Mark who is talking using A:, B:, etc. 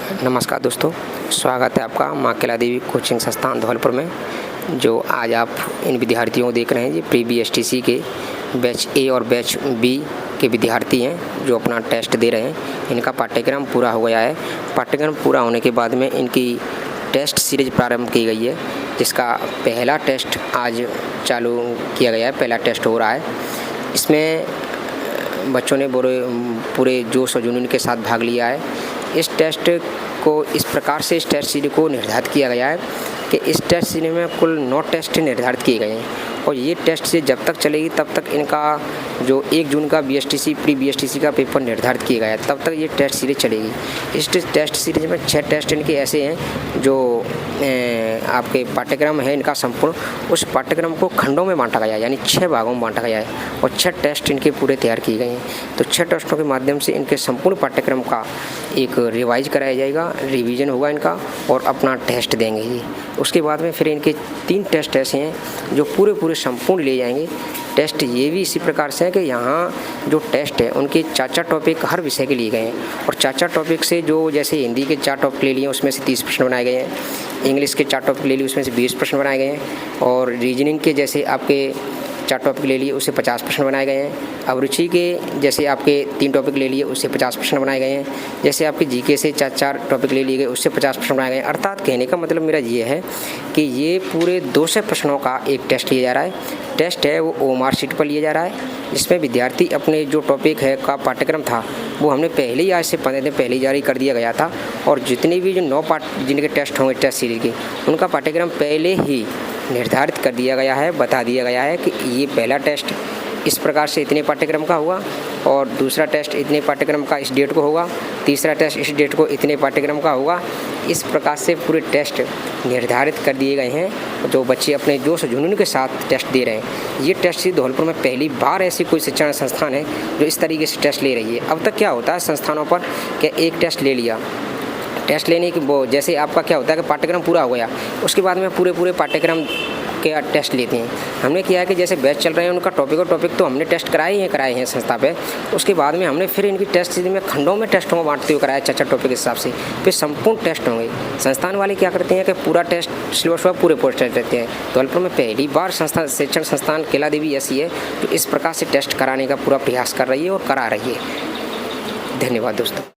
A: नमस्कार दोस्तों, स्वागत है आपका माँ कैला देवी कोचिंग संस्थान धौलपुर में। जो आज आप इन विद्यार्थियों को देख रहे हैं, ये प्री BSTC के बैच ए और बैच बी के विद्यार्थी हैं जो अपना टेस्ट दे रहे हैं। इनका पाठ्यक्रम पूरा हो गया है। पाठ्यक्रम पूरा होने के बाद में इनकी टेस्ट सीरीज प्रारंभ की गई है, जिसका पहला टेस्ट आज चालू किया गया है। पहला टेस्ट हो रहा है। इसमें बच्चों ने पूरे जोश और जुनून के साथ भाग लिया है। इस टेस्ट को इस प्रकार से इस टेस्ट सीरीज को निर्धारित किया गया है कि इस टेस्ट सीरीज में कुल 9 टेस्ट निर्धारित किए गए हैं और ये टेस्ट सीरीज जब तक चलेगी तब तक इनका जो 1 जून का BSTC प्री BSTC का पेपर निर्धारित किया गया है, तब तक ये टेस्ट सीरीज चलेगी। इस टेस्ट सीरीज में 6 टेस्ट इनके ऐसे हैं जो आपके पाठ्यक्रम है इनका संपूर्ण, उस पाठ्यक्रम को खंडों में बांटा गया है, यानी 6 भागों में बांटा गया है और 6 टेस्ट इनके पूरे तैयार किए गए हैं। तो 6 टेस्टों के माध्यम से इनके संपूर्ण पाठ्यक्रम का एक रिवाइज कराया जाएगा, रिवीजन होगा इनका और अपना टेस्ट देंगे ये। उसके बाद में फिर इनके 3 टेस्ट ऐसे हैं जो पूरे संपूर्ण ले जाएंगे। टेस्ट ये भी इसी प्रकार से है कि यहाँ जो टेस्ट है उनके 4 टॉपिक हर विषय के लिए गए हैं और 4 टॉपिक से जो जैसे हिंदी के 4 टॉपिक ले लिए उसमें से 30 प्रश्न बनाए गए हैं, इंग्लिश के 4 टॉपिक ले लिए उसमें से 20 प्रश्न बनाए गए हैं और रीजनिंग के जैसे आपके 4 टॉपिक ले लिए उससे 50 प्रश्न बनाए गए हैं। अभिरुचि के जैसे आपके 3 टॉपिक ले लिए उससे 50 प्रश्न बनाए गए हैं। जैसे आपके GK से 4 टॉपिक ले लिए गए उससे 50 प्रश्न बनाए गए हैं। अर्थात कहने का मतलब मेरा ये है कि ये पूरे 200 प्रश्नों का एक टेस्ट लिया जा रहा है। टेस्ट है वो OMR शीट पर लिया जा रहा है, जिसमें विद्यार्थी अपने जो टॉपिक है का पाठ्यक्रम था वो हमने पहले ही आज से 15 दिन पहले ही जारी कर दिया गया था और जितने भी जो 9 पार्ट जिनके टेस्ट होंगे टेस्ट सीरीज के, उनका पाठ्यक्रम पहले ही निर्धारित कर दिया गया है, बता दिया गया है कि ये पहला टेस्ट इस प्रकार से इतने पाठ्यक्रम का होगा और दूसरा टेस्ट इतने पाठ्यक्रम का इस डेट को होगा, तीसरा टेस्ट इस डेट को इतने पाठ्यक्रम का होगा। इस प्रकार से पूरे टेस्ट निर्धारित कर दिए गए हैं जो बच्चे अपने जोश और जुनून के साथ टेस्ट दे रहे हैं। ये टेस्ट सीरीज धौलपुर में पहली बार ऐसी कोई शिक्षण संस्थान है जो इस तरीके से टेस्ट ले रही है। अब तक क्या होता है संस्थानों पर कि एक टेस्ट ले लिया, टेस्ट लेने की वो जैसे आपका क्या होता है कि पाठ्यक्रम पूरा हो गया उसके बाद में पूरे पाठ्यक्रम के टेस्ट लेते हैं। हमने किया है कि जैसे बैच चल रहे हैं उनका टॉपिक तो हमने टेस्ट कराए हैं संस्था पे। उसके बाद में हमने फिर इनकी टेस्ट सीरीज में खंडों में टेस्टों को बांटते हुए कराया 4 टॉपिक के हिसाब से, फिर संपूर्ण टेस्ट होंगे। संस्थान वाले क्या करते हैं कि पूरा टेस्ट सिलेबस पूरे पोस्ट टेस्ट देते हैं। धौलपुर में पहली बार शिक्षण संस्थान कैला देवी ऐसी है जो इस प्रकार से टेस्ट कराने का पूरा प्रयास कर रही है और करा रही है। धन्यवाद दोस्तों।